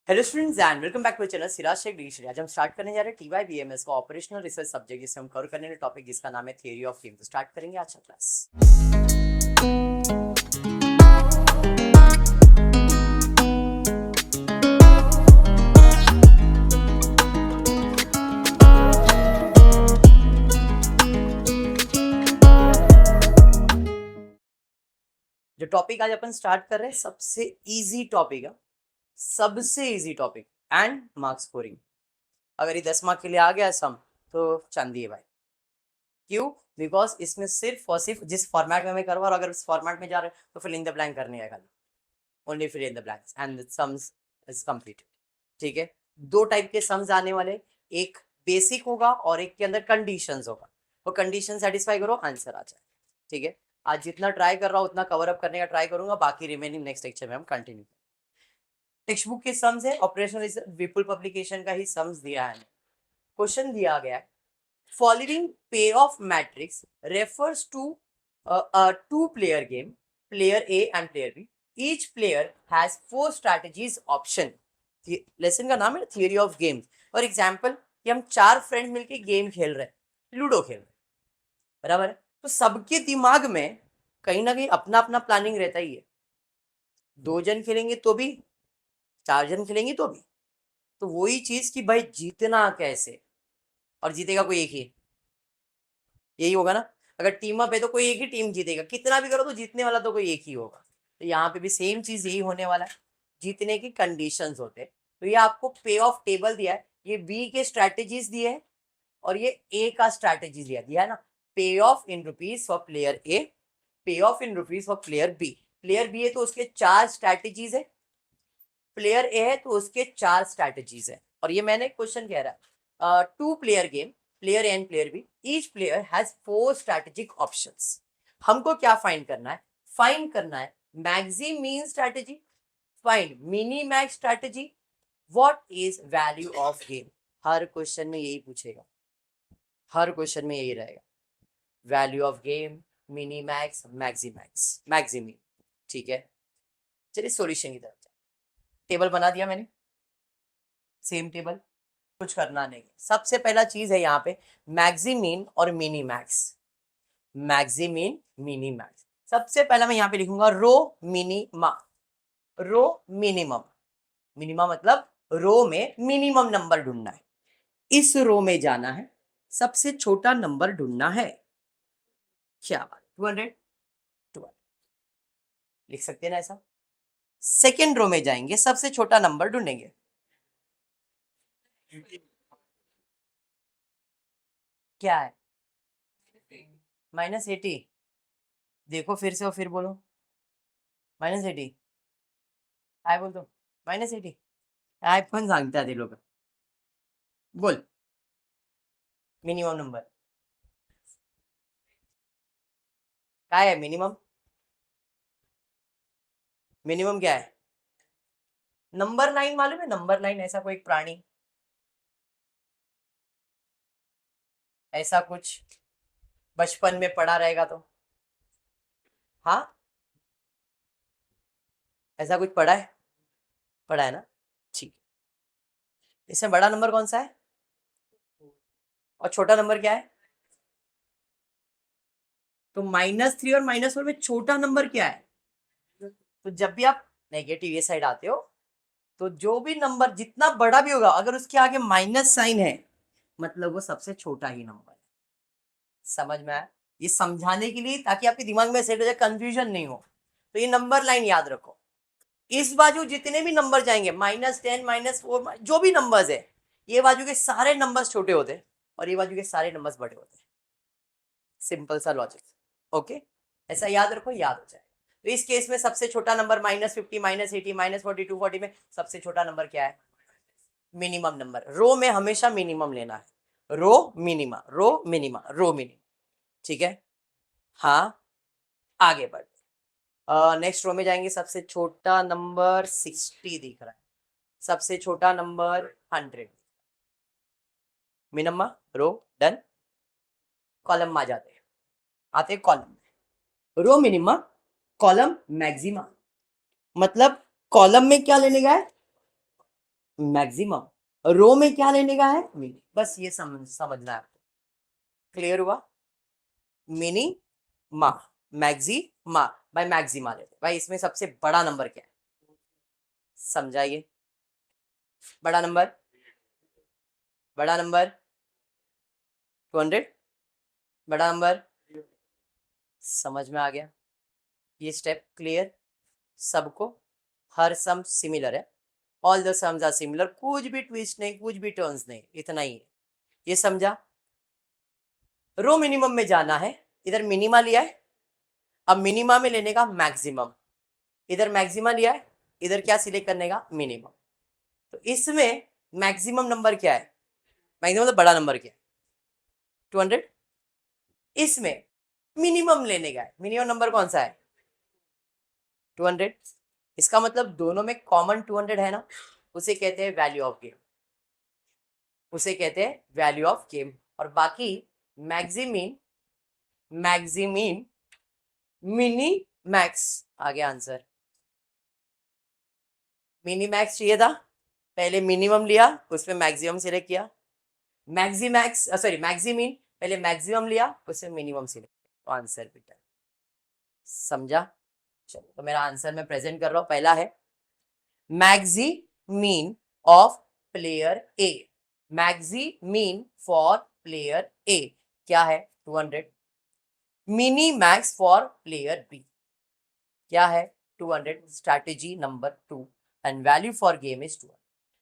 Hello students and welcome back to channel Siraj Sheikh degree. आज हम start करने जा रहे हैं टीवाईबीएमएस का ऑपरेशनल रिसर्च सब्जेक्ट, जिसे हम कवर करने वाले टॉपिक जिसका नाम है थियरी ऑफ गेम। तो स्टार्ट करेंगे आज का क्लास। जो टॉपिक आज अपन स्टार्ट कर रहे हैं सबसे इजी टॉपिक है, सबसे easy topic and marks scoring. अगर ये 10 मार्क के लिए आ गया सम तो चांदी है भाई। क्यों? बिकॉज इसमें सिर्फ और सिर्फ जिस फॉर्मेट में मैं करवा रहा हूँ, अगर इस फॉर्मेट में जा रहे हैं तो फिल इन द ब्लैंक करने है खाली, only fill in the blanks and the sums is completed. ठीक है, दो टाइप के सम्स आने वाले, एक बेसिक होगा और एक के अंदर कंडीशंस होगा। वो कंडीशन सेटिस्फाई करो, आंसर आ जाए। ठीक है, आज जितना ट्राई कर रहा हूँ उतना कवर अप करने का ट्राई करूंगा, बाकी रिमेनिंग नेक्स्ट लेक्चर में हम कंटिन्यू। टेक्स्ट बुक के सम्स है, ऑपरेशनल विपुल पब्लिकेशन का ही सम्स दिया है। क्वेश्चन दिया गया है, following payoff matrix refers to a two-player game, player A and player B. Each player has 4 strategies option. Lesson का नाम है theory of game. For example कि हम 4 फ्रेंड मिलके गेम खेल रहे हैं, लूडो खेल रहे हैं, बराबर है। तो सबके दिमाग में कहीं ना कहीं अपना अपना प्लानिंग रहता ही है। 2 जन खेलेंगे तो भी, 4 जन खेलेंगे तो भी। तो वही चीज कि भाई जीतना कैसे, और जीतेगा कोई एक ही, यही होगा ना। अगर टीम अप है तो कोई एक ही टीम जीतेगा, कितना भी करो तो जीतने वाला तो कोई एक ही होगा। तो यहाँ पे भी सेम चीज यही होने वाला है, जीतने की कंडीशंस होते हैं। तो ये आपको पे ऑफ टेबल दिया है, ये बी के स्ट्रैटेजीज दिए है और ये ए का स्ट्रैटेजी दिया है ना। Payoff in rupees for player A, payoff in rupees for player B. Player B है तो उसके 4 स्ट्रैटेजीज है, प्लेयर ए है तो उसके 4 स्ट्रैटेजीज है। और ये मैंने क्वेश्चन कह रहा है, 2 player game, player A and player B, each player has 4 strategic options. हमको क्या फाइंड करना है? फाइंड करना है maximin strategy, find minimax strategy, what is value of game. हर क्वेश्चन में यही पूछेगा, हर क्वेश्चन में यही रहेगा, value of game, minimax, maximax, maximin. ठीक है, चलिए सॉल्यूशन की तरफ। टेबल बना दिया मैंने, सेम टेबल, कुछ करना नहीं। सबसे पहला चीज है यहाँ पे मैक्सिमीन और मिनी मैक्स। मैक्सिमीन मिनी मैक्स, सबसे पहला मैं यहाँ पे लिखूंगा रो मिनिमा। रो मिनिमम, मिनिमम मतलब रो में मिनिमम नंबर ढूंढना है, इस रो में जाना है, सबसे छोटा नंबर ढूंढना है। क्या बात, 200 200 लिख सकते हैं ना ऐसा। सेकेंड रो में जाएंगे, सबसे छोटा नंबर ढूंढेंगे। क्या है? -80। देखो फिर से और फिर बोलो -80। काय बोलतो -80? काय पण सांगतात ते लोक। बोल मिनिमम नंबर काय है? मिनिमम, मिनिमम क्या है? नंबर 9 मालूम है? नंबर 9 ऐसा कोई प्राणी, ऐसा कुछ बचपन में पढ़ा रहेगा तो। हाँ, ऐसा कुछ पढ़ा है? पढ़ा है ना, ठीक। इसमें बड़ा नंबर कौन सा है और छोटा नंबर क्या है? तो -3 और -4 में छोटा नंबर क्या है? तो जब भी आप नेगेटिव ये साइड आते हो तो जो भी नंबर जितना बड़ा भी होगा, अगर उसके आगे माइनस साइन है मतलब वो सबसे छोटा ही नंबर है। समझ में आया? ये समझाने के लिए, ताकि आपके दिमाग में सेट हो जाए, कंफ्यूजन नहीं हो। तो ये नंबर लाइन याद रखो। इस बाजू जितने भी नंबर जाएंगे, -10 -4 जो भी नंबर्स है, ये बाजू के सारे नंबर्स छोटे होते हैं और ये बाजू के सारे नंबर्स बड़े होते हैं। सिंपल सा लॉजिक। ओके, ऐसा याद रखो, याद हो जाए। तो इस केस में सबसे छोटा नंबर -50 -80 -40 240 में सबसे छोटा नंबर क्या है? Minimum number. रो में हमेशा मिनिमम लेना है, row minima, row minima, row minima. ठीक है, हाँ आगे बढ़। नेक्स्ट रो में जाएंगे, सबसे छोटा नंबर 60 दिख रहा है, सबसे छोटा नंबर 100। मिनिमा रो डन। कॉलम में आ जाते हैं, आते कॉलम में, रो मिनिमा, कॉलम मैक्सिमा। मतलब कॉलम में क्या लेने का है? मैक्सिमम, रो में क्या लेने का है, मिनी, बस ये समझना है आपको। क्लियर हुआ? मिनी मा, मैक्सी मा भाई, मैक्सिमा लेते भाई। इसमें सबसे बड़ा नंबर क्या है, समझाइए। बड़ा नंबर, बड़ा नंबर 200, बड़ा नंबर, समझ में आ गया? ये स्टेप क्लियर सबको? हर सम सिमिलर है, all the sums are similar, कुछ भी ट्विस्ट नहीं, कुछ भी टर्न्स नहीं, इतना ही है। ये समझा? रो मिनिमम में जाना है, इधर मिनिमा लिया है, अब मिनिमा में लेने का मैक्सिमम, इधर मैक्सिमा लिया है, इधर क्या सिलेक्ट करने का, मिनिमम। तो इसमें मैक्सिमम नंबर क्या है, मैक्सिमम मतलब बड़ा नंबर क्या है, 200। इसमें मिनिमम लेने का है, मिनिमम नंबर कौन सा है, 200। इसका मतलब दोनों में कॉमन 200 है ना, उसे कहते हैं वैल्यू ऑफ गेम, उसे कहते हैं वैल्यू ऑफ गेम। और बाकी मैक्सिमीन, मैक्सिमीन, मिनी मैक्स, आगे आंसर। मिनी मैक्स चाहिए था, पहले मिनिमम लिया, उसमें मैक्सिमम सिलेक्ट किया। मैक्सिमैक्स सॉरी मैक्सिमीन, पहले मैक्सिमम लिया, उसमें मिनिमम सिलेक्ट किया, तो आंसर बेटा। समझा? चलो, तो मेरा आंसर मैं प्रेजेंट कर रहा हूं। पहला है maximin of player A, maxi mean for player A क्या है, 200। Minimax for player B क्या है, 200। Strategy number 2 and value for game is 200।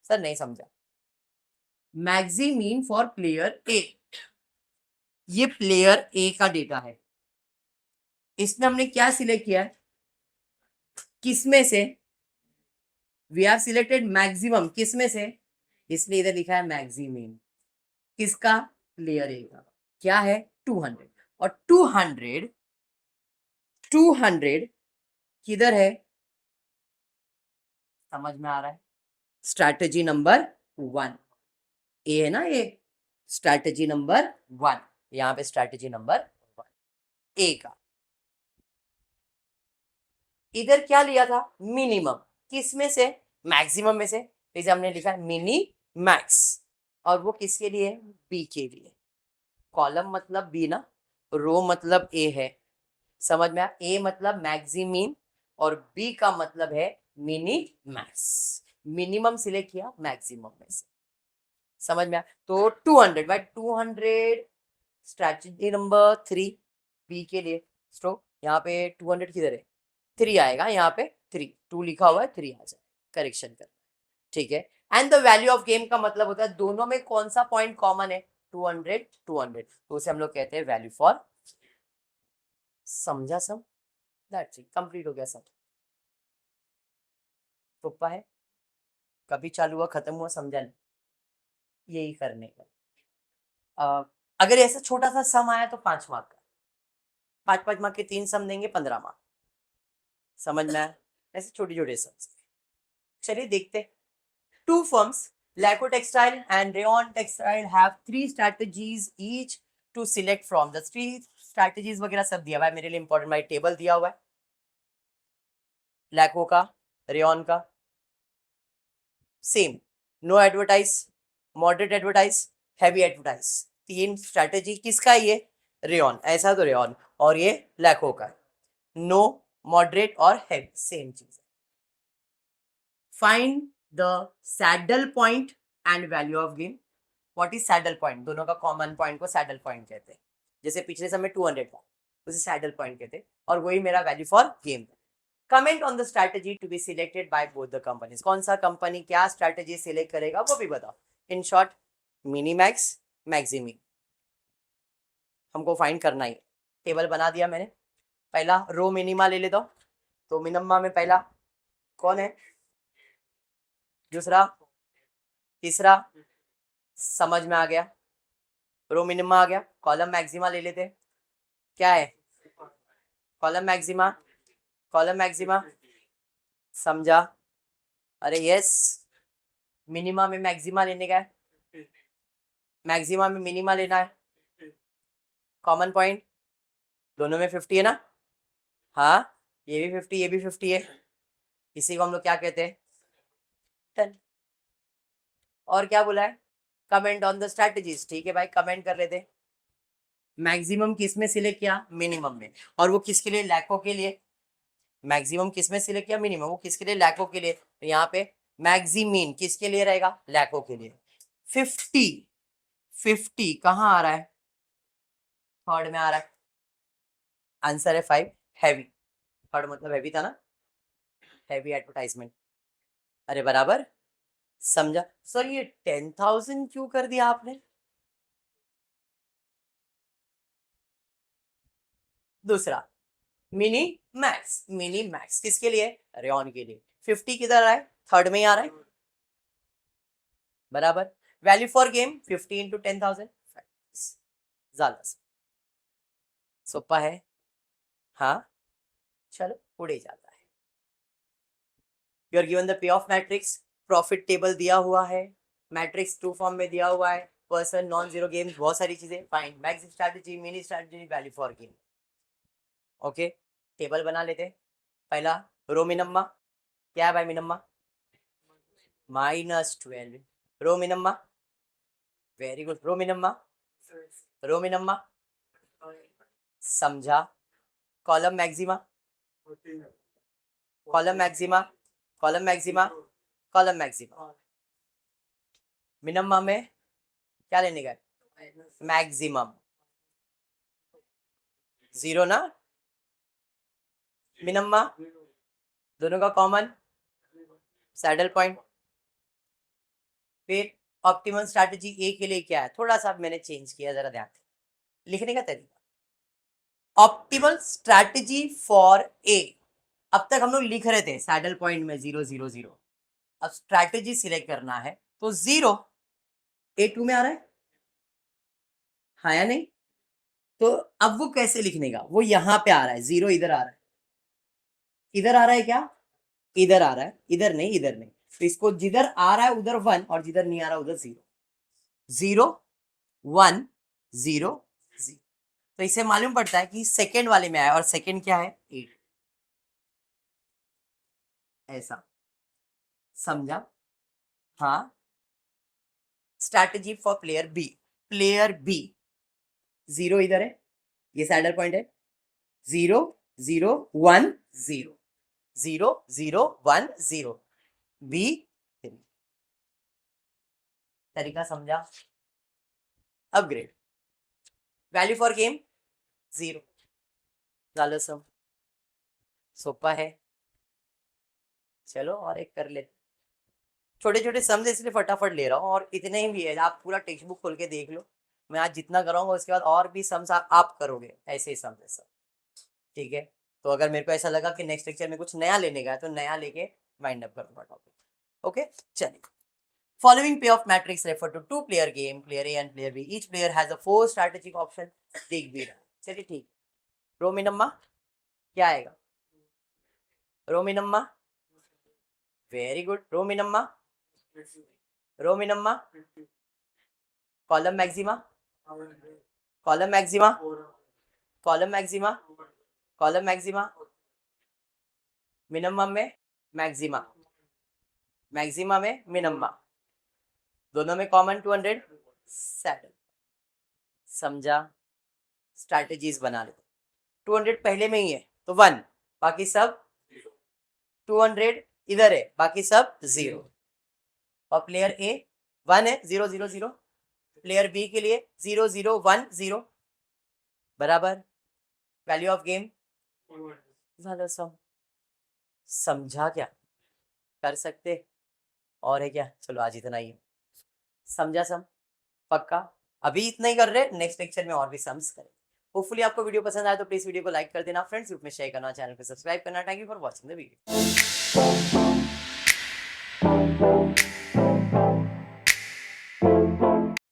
Sir नहीं समझा। मैक्सी मीन फॉर प्लेयर ए, ये प्लेयर ए का डेटा है, इसमें हमने क्या सिलेक्ट किया है, किसमें से, वी हैव सिलेक्टेड मैक्सिमम, किसमें से, इसलिए इधर लिखा है मैक्सिमीन, किसका, प्लेयर ए का, क्या है, 200। और 200, 200 किधर है, समझ में आ रहा है, स्ट्रैटेजी नंबर 1, ए है ना ये, स्ट्रैटेजी नंबर 1, यहाँ पे स्ट्रैटेजी नंबर 1 ए का। इधर क्या लिया था, मिनिमम, किस में से, मैक्सिमम में से, इसे हमने लिखा मिनी मैक्स, और वो किसके लिए, बी के लिए। कॉलम मतलब बी ना, रो मतलब ए है, समझ में आया? ए मतलब मैक्सिमीन और बी का मतलब है मिनी मैक्स। मिनिमम सिलेक्ट किया मैक्सिमम में से, समझ में आया? तो 200 बाय 200, स्ट्रैटेजी नंबर 3 बी के लिए। स्ट्रोक यहाँ पे 200 किधर है, 3 आएगा, यहाँ पे 3, 2 लिखा हुआ है, 3 आ जाए, करेक्शन कर, ठीक है। And the value of game का मतलब होता है दोनों में कौन सा पॉइंट कॉमन है, 200 200, तो उसे हम लोग कहते हैं वैल्यू फॉर। समझा सब? दैट्स इट, कंप्लीट हो गया सब। तुप्पा है, कभी चालू हुआ खत्म हुआ, समझा नहीं, यही करने का। अगर ऐसा छोटा सा सम आया तो 5 मार्क का, 5 मार्क के 3 सम देंगे, 15 मार्क, समझ में आया? ऐसे छोटे छोटे सम। चलिए देखते। Two firms, Laco Textile and Rayon Textile have 3 strategies each to select from. The 3 strategies वगैरह सब दिया हुआ है मेरे लिए, इंपॉर्टेंट भाई, टेबल दिया हुआ है, लैको का, रेयन का, same, no advertise, moderate advertise, heavy advertise, 3 strategy. किसका है ये, रेयन, ऐसा तो रेयन, और ये लैको का, नो, मॉडरेट और हैवी, सेम चीज। Find the saddle point and value of game. What is saddle point, दोनों का कॉमन पॉइंट को सैडल पॉइंट कहते हैं, जैसे पिछले समय 200 था, उसे सैडल पॉइंट कहते हैं, और वही मेरा value for game. Comment on the strategy to be selected by both the companies, कौन सा कंपनी क्या स्ट्रैटेजी सिलेक्ट करेगा वो भी बताओ। इन शॉर्ट, मिनी मैक्स, मैक्सिमी, हमको फाइंड करना ही। टेबल बना दिया मैंने, पहला रो मिनिमा ले लेता हूँ, तो मिनिमा में पहला कौन है, दूसरा, तीसरा, समझ में आ गया, रो मिनिमा आ गया। कॉलम मैक्सिमा ले लेते, क्या है, कॉलम मैक्सिमा, कॉलम मैक्सिमा, समझा? अरे यस, मिनिमा में मैक्सिमा लेने का है, मैक्सिमा में मिनिमा लेना है, कॉमन पॉइंट दोनों में 50 है ना, हाँ, ये भी 50, ये भी 50 है, इसी को हम लोग क्या कहते हैं, 10। और क्या बोला है, कमेंट ऑन द स्ट्रैटेजीज। ठीक है भाई, कमेंट कर लेते। मैक्सिमम किस में सिलेक्ट किया, मिनिमम में, और वो किसके लिए, लाखों के लिए। मैक्सिमम किस में सिलेक्ट किया, मिनिमम, वो किसके लिए, लाखों के लिए। तो यहाँ पे मैक्सिमीन किसके लिए रहेगा, लाखों के लिए। 50 50 कहाँ आ रहा है, थर्ड में आ रहा है, आंसर है 5 हैवी। थर्ड मतलब हैवी था ना, हैवी एडवर्टाइजमेंट। अरे बराबर, समझा सर। ये 10,000 क्यों कर दिया आपने। दूसरा मिनी मैक्स, मिनी मैक्स किसके लिए, रेयन के लिए। 50 किधर आ रहा है, थर्ड में ही आ रहा है, बराबर। वैल्यू फॉर गेम 50 इंटू 10,000, ज्यादा सोपा है। हाँ चलो पुढे जाता है। You are given the pay of matrix, profit table दिया हुआ है, मैट्रिक्स ट्रू फॉर्म में दिया हुआ है, पर्सन, नॉन जीरो गेम्स, बहुत सारी चीजें। Fine max strategy, mini strategy, value for game. Okay, table बना लेते। पहला रो मिनम्मा, क्या है भाई मिनम्मा, -12। रो मिनम्मा, वेरी गुड। रो मिनम्मा, रो मिनम्मा, समझा। Column maxima, column maxima, column maxima, column maxima. Minimum में क्या लेने का, मैक्सिमम, जीरो ना, मिनिमम दोनों का कॉमन, सैडल पॉइंट। फिर ऑप्टिमम स्ट्रैटेजी ए के लिए क्या है, थोड़ा सा मैंने चेंज किया, जरा ध्यान लिखने का तरीका। ऑप्टिमल स्ट्रैटेजी फॉर ए, अब तक हम लोग लिख रहे थे सैडल पॉइंट में 0 0 0, अब स्ट्रैटेजी सिलेक्ट करना है तो 0 A2 में आ रहा है, हाँ या नहीं। तो अब वो कैसे लिखने का, वो यहां पे आ रहा है, 0 इधर आ रहा है, इधर आ रहा है क्या, इधर आ रहा है, इधर नहीं, इधर नहीं। तो इसको जिधर आ रहा है उधर 1 और जिधर नहीं आ रहा उधर 0, 0 1 0 0। तो इससे मालूम पड़ता है कि सेकंड वाले में आया, और सेकंड क्या है 8, ऐसा समझा। हाँ, strategy for player B, player B 0 इधर है, ये सैडल पॉइंट है, 0 0 1 0, 0 0 1 0, बी। तरीका समझा, अपग्रेड। वैल्यू फॉर गेम 0, डालो सम, सोपा है। चलो और एक कर ले, छोटे छोटे सम्स इसलिए फटाफट ले रहा हूँ, और इतने ही भी है, आप पूरा टेक्स्ट बुक खोल के देख लो, मैं आज जितना कराऊंगा उसके बाद और भी सम्स आप करोगे, ऐसे ही सम्स है सब। ठीक है, तो अगर मेरे को ऐसा लगा कि नेक्स्ट लेक्चर में कुछ नया लेने का है तो नया लेके वाइंड अप करूंगा टॉपिक। ओके चलिए। Following payoff matrix refer to two player game, player A and player B. Each player has a 4 strategic option. देख भी रहा है, चलिए ठीक। रोमिनम्मा क्या आएगा, row minima, very good. Row minima, row minima, column maxima, column maxima, column maxima, column maxima, minimum में maxima, maxima में मिनिमम, दोनों में कॉमन 200, सेटल, समझा। स्ट्रैटेजीज बना ले, 200 पहले में ही है तो 1, बाकी सब 200 इधर है, बाकी सब 0, और प्लेयर ए 1 है, 0 0 0, प्लेयर बी के लिए 0 0 1 0, बराबर। वैल्यू ऑफ गेम समझा क्या, कर सकते और है क्या, चलो आज इतना ही, समझा सम, पक्का। अभी इतना ही कर रहे, नेक्स्ट लेक्चर में और भी सम्स करें। होपफुली आपको वीडियो पसंद आए तो प्लीज वीडियो को लाइक कर देना, फ्रेंड्स ग्रुप में शेयर करना, चैनल को सब्सक्राइब करना। Thank you for watching the video.